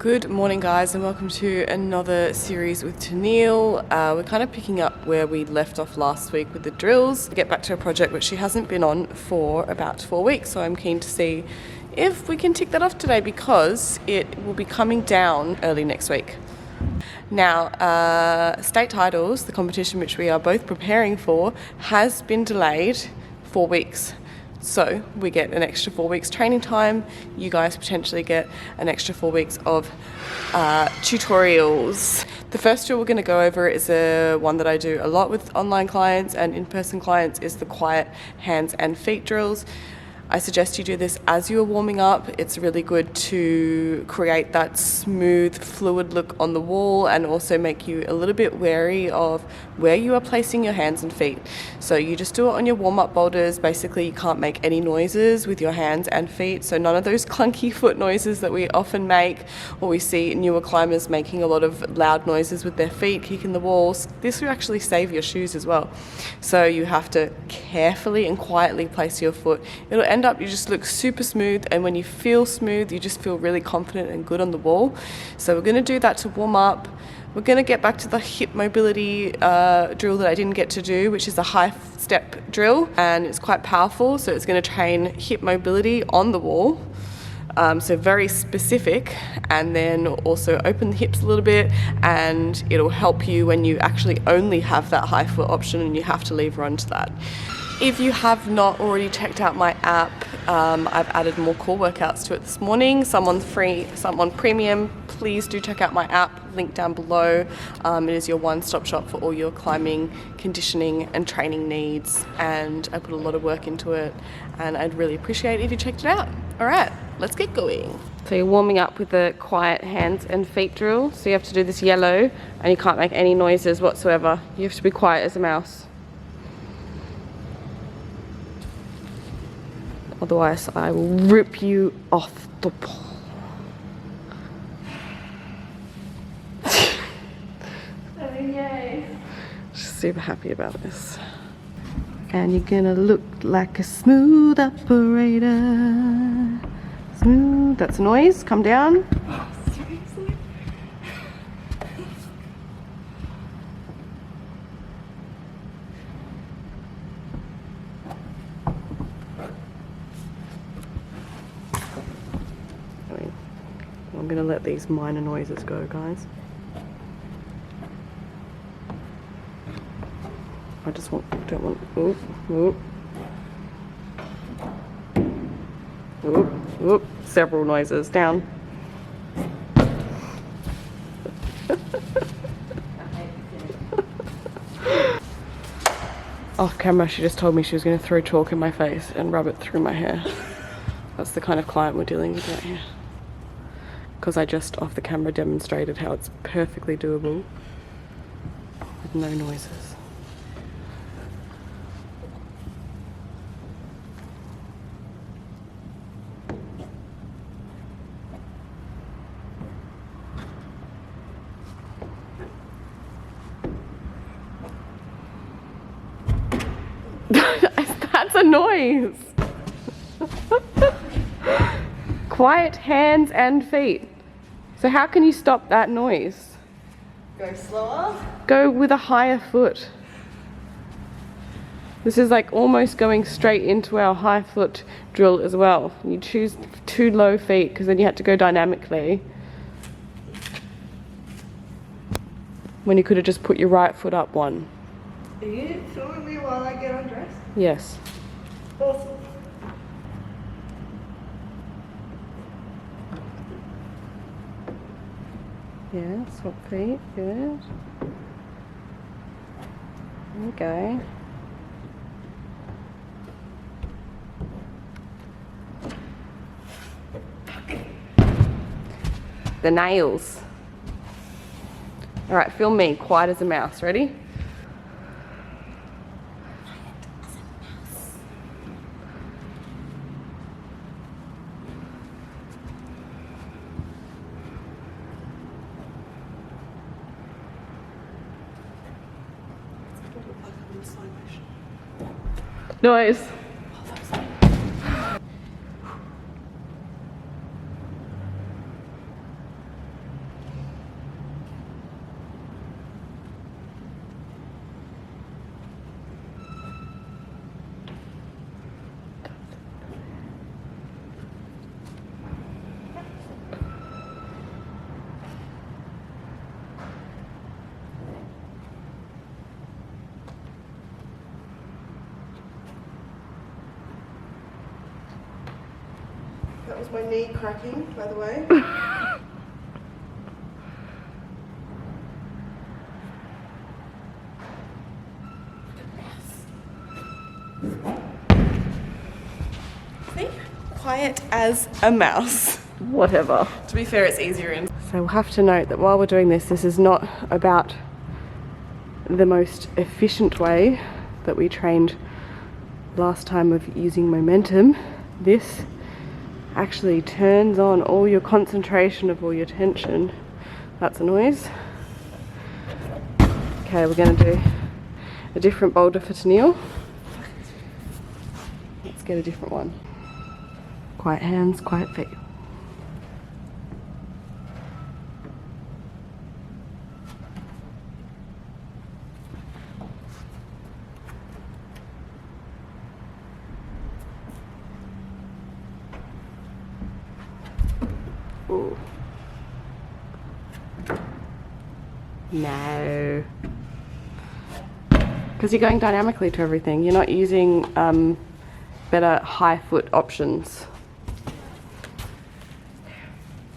Good morning, guys, and welcome to another series with Tenille. We're kind of picking up where we left off last week with the drills. We get back to a project which she hasn't been on for about 4 weeks, so I'm keen to see if we can tick that off today because it will be coming down early next week. Now, state titles, the competition which we are both preparing for, has been delayed 4 weeks. So we get an extra 4 weeks training time. You guys potentially get an extra 4 weeks of tutorials. The first drill we're going to go over is one that I do a lot with online clients and in-person clients, is the quiet hands and feet drills. I suggest you do this as you are warming up. It's really good to create that smooth, fluid look on the wall and also make you a little bit wary of where you are placing your hands and feet. So you just do it on your warm-up boulders. Basically, you can't make any noises with your hands and feet. So none of those clunky foot noises that we often make, or we see newer climbers making a lot of loud noises with their feet, kicking the walls. This will actually save your shoes as well. So you have to carefully and quietly place your foot. It'll end up, you just look super smooth, and when you feel smooth, you just feel really confident and good on the wall. So we're going to do that to warm up. We're going to get back to the hip mobility drill that I didn't get to do, which is a high step drill, and it's quite powerful. So it's going to train hip mobility on the wall. So very specific, and then also open the hips a little bit, and it'll help you when you actually only have that high foot option and you have to lever onto that. If you have not already checked out my app, I've added more core workouts to it this morning. Some on free, some on premium. Please do check out my app, link down below. It is your one-stop shop for all your climbing, conditioning and training needs, and I put a lot of work into it, and I'd really appreciate it if you checked it out. All right, let's get going. So you're warming up with the quiet hands and feet drill. So you have to do this yellow, and you can't make any noises whatsoever. You have to be quiet as a mouse. Otherwise, I will rip you off the pole. Oh, yay. Super happy about this. And you're gonna look like a smooth operator. Smooth, that's a noise, come down. Seriously? I'm gonna let these minor noises go, guys. I just don't want, oop, oop. Oop, oop, several noises, down. Off camera, she just told me she was gonna throw chalk in my face and rub it through my hair. That's the kind of client we're dealing with right here. Because I just off the camera demonstrated how it's perfectly doable with no noises. That's a noise. Quiet hands and feet. So how can you stop that noise? Go slower? Go with a higher foot. This is like almost going straight into our high foot drill as well. You choose too low feet because then you have to go dynamically. When you could have just put your right foot up one. Are you filming me while I get undressed? Yes. Awesome. Yeah, swap feet, good. Okay. The nails. All right, film me, quiet as a mouse, ready? Noise. my knee cracking, by the way. See? Quiet as a mouse. Whatever. To be fair, it's easier in. So we'll have to note that while we're doing this, this is not about the most efficient way that we trained last time of using momentum. This actually turns on all your concentration of all your tension. That's a noise. Okay, we're going to do a different boulder for Tenille. Let's get a different one. Quiet hands, quiet feet. Ooh. No. Because you're going dynamically to everything. You're not using better high foot options.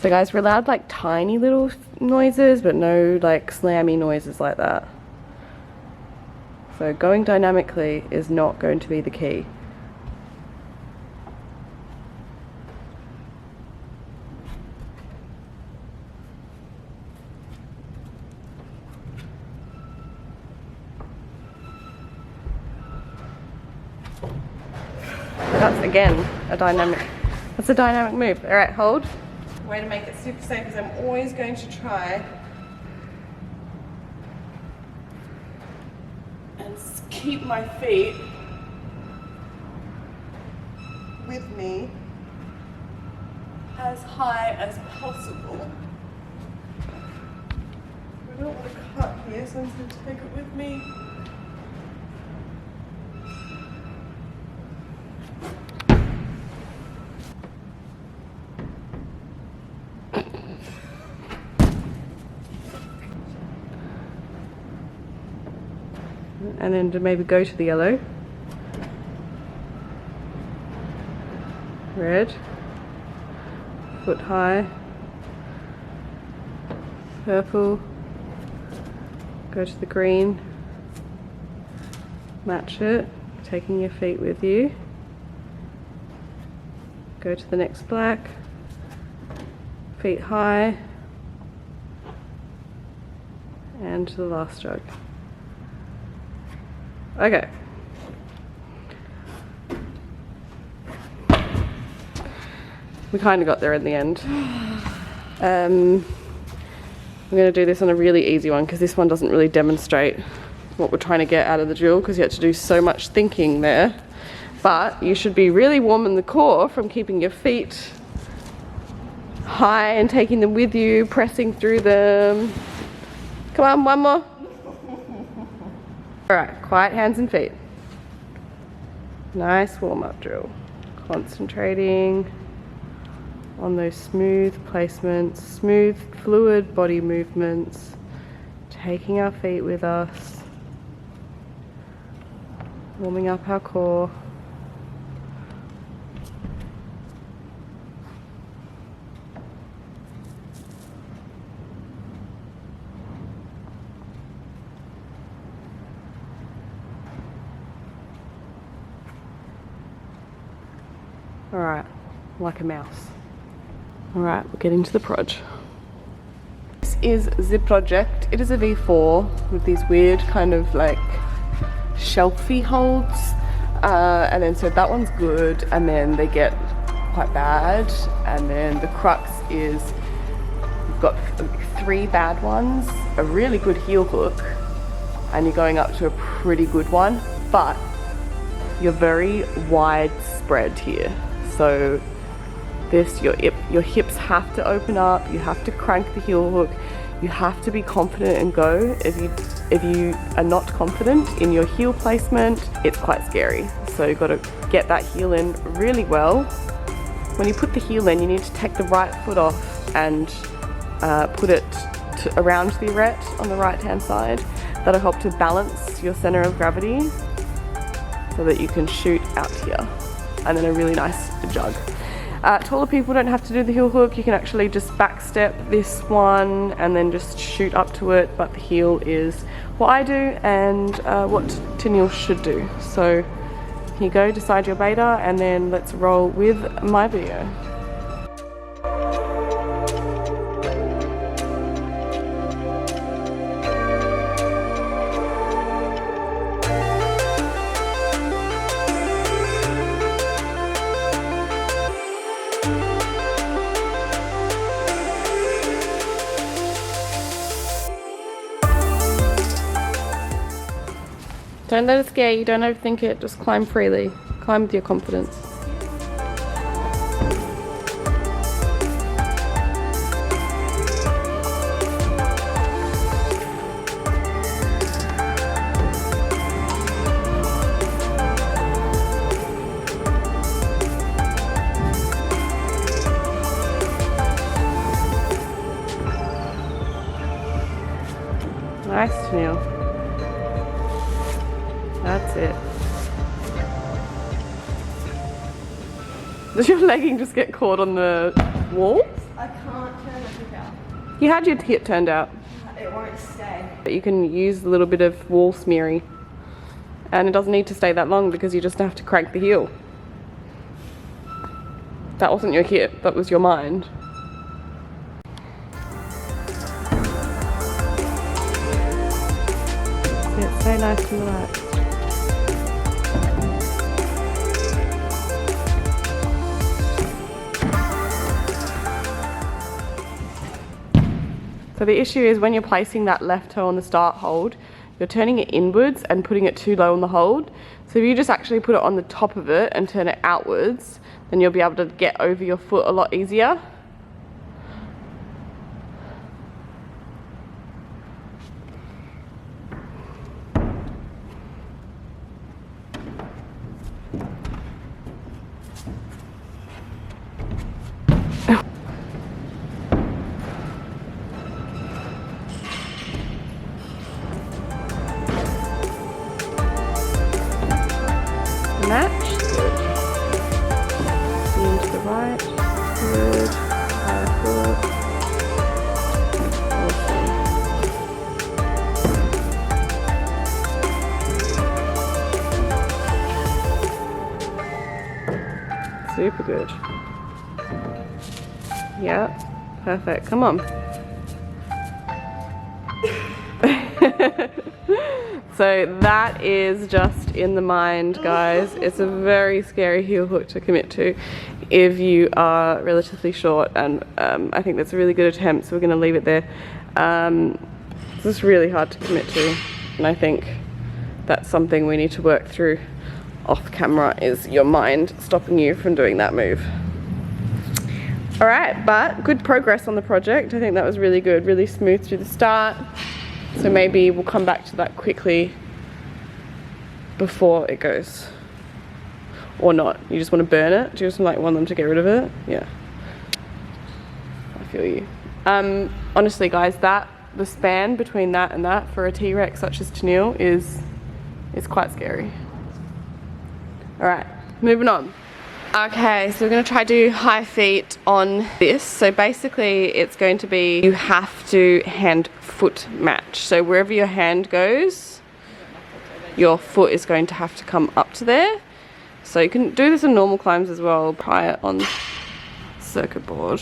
So guys, we're allowed like tiny little noises, but no like slammy noises like that. So going dynamically is not going to be the key. That's again a dynamic. That's a dynamic move. All right, hold. Way to make it super safe is I'm always going to try and keep my feet with me as high as possible. I don't want to cut here, so I'm just going to take it with me. And then to maybe go to the yellow, red, foot high, purple, go to the green, match it, taking your feet with you, go to the next black, feet high, and to the last stroke. Okay. We kind of got there in the end. I'm going to do this on a really easy one because this one doesn't really demonstrate what we're trying to get out of the drill because you have to do so much thinking there. But you should be really warming the core from keeping your feet high and taking them with you, pressing through them. Come on, one more. Alright, quiet hands and feet. Nice warm-up drill. Concentrating on those smooth placements, smooth fluid body movements, taking our feet with us, warming up our core. Alright, like a mouse. Alright, we're getting to the proj. This is the project. It is a V4 with these weird kind of like shelfy holds. And then so that one's good, and then they get quite bad. And then the crux is you've got 3 bad ones, a really good heel hook, and you're going up to a pretty good one, but you're very widespread here. So this, your hips have to open up, you have to crank the heel hook, you have to be confident and go. If you are not confident in your heel placement, it's quite scary. So you've got to get that heel in really well. When you put the heel in, you need to take the right foot off and put it around the arete on the right hand side. That'll help to balance your center of gravity so that you can shoot out here. And then a really nice jug. Taller people don't have to do the heel hook. You can actually just back step this one and then just shoot up to it, but the heel is what I do and what Tenille should do. So here you go, decide your beta, and then let's roll with my video. Don't let it scare you, don't overthink it, just climb freely. Climb with your confidence. Nice, Tenille. That's it. Does your legging just get caught on the wall? I can't turn it out. You had your hip turned out. It won't stay. But you can use a little bit of wall smeary. And it doesn't need to stay that long because you just have to crank the heel. That wasn't your hip, that was your mind. It's so nice and relaxed. So the issue is when you're placing that left toe on the start hold, you're turning it inwards and putting it too low on the hold. So if you just actually put it on the top of it and turn it outwards, then you'll be able to get over your foot a lot easier. Match, good. Lean to the right, good. Forward. Awesome. Super good. Yeah, perfect. Come on. So that is just in the mind, guys. It's a very scary heel hook to commit to if you are relatively short, and I think that's a really good attempt, so we're going to leave it there. It's just really hard to commit to, and I think that's something we need to work through off camera, is your mind stopping you from doing that move. Alright, but good progress on the project. I think that was really good, really smooth through the start. So maybe we'll come back to that quickly before it goes. Or not. You just want to burn it? Do you just want them to get rid of it? Yeah. I feel you. Honestly guys, the span between that and that for a T-Rex such as Tenille is quite scary. Alright, moving on. Okay, so we're going to try to do high feet on this. So basically it's going to be, you have to hand-foot match. So wherever your hand goes, your foot is going to have to come up to there. So you can do this in normal climbs as well. Try it on circuit board.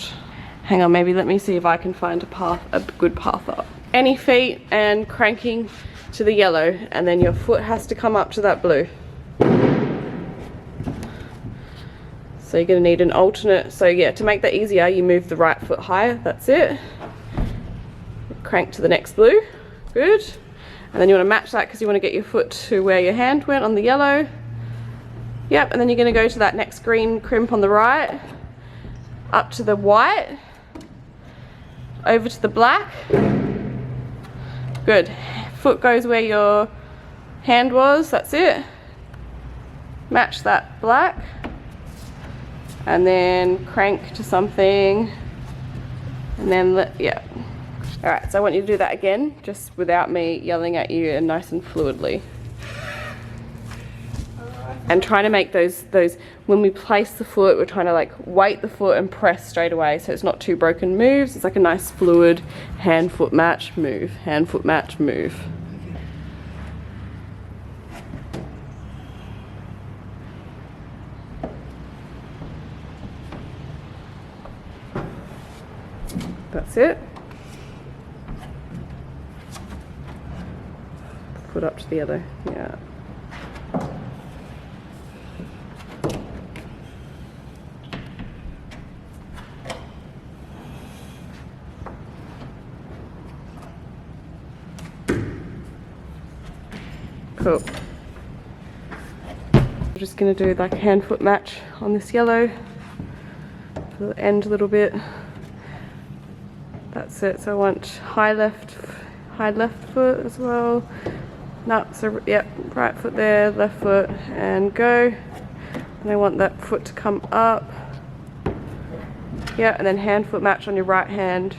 Hang on, maybe let me see if I can find a good path up. Any feet and cranking to the yellow, and then your foot has to come up to that blue. So you're going to need an alternate. So yeah, to make that easier, you move the right foot higher. That's it. Crank to the next blue. Good. And then you want to match that because you want to get your foot to where your hand went on the yellow. Yep, and then you're going to go to that next green crimp on the right, up to the white, over to the black. Good. Foot goes where your hand was. That's it. Match that black. And then crank to something, and then yeah. All right, so I want you to do that again, just without me yelling at you, and nice and fluidly. I and trying to make those when we place the foot, we're trying to like weight the foot and press straight away so it's not two broken moves. It's like a nice fluid hand foot match move, hand foot match move. That's it. Foot up to the other, yeah. Cool. We're just going to do like a hand foot match on this yellow for the end a little bit. That's it. So I want high left foot as well. No, so yep, right foot there, left foot, and go. And I want that foot to come up. Yeah, and then hand foot match on your right hand.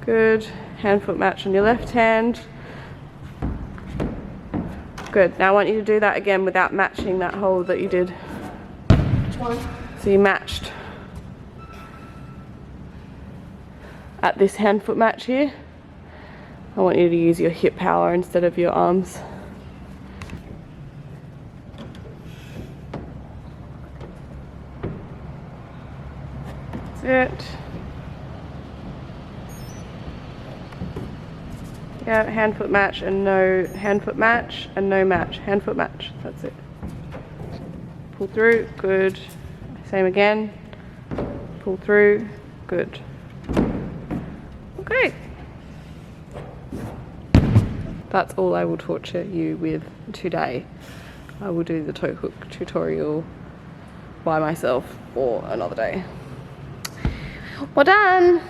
Good. Hand foot match on your left hand. Good. Now I want you to do that again without matching that hold that you did. One. So you matched at this hand foot match here. I want you to use your hip power instead of your arms. That's it. Yeah, hand foot match and no hand foot match and no match. Hand foot match. That's it. Pull through. Good. Same again. Pull through. Good. Okay. That's all I will torture you with today. I will do the toe hook tutorial by myself or another day. Well done!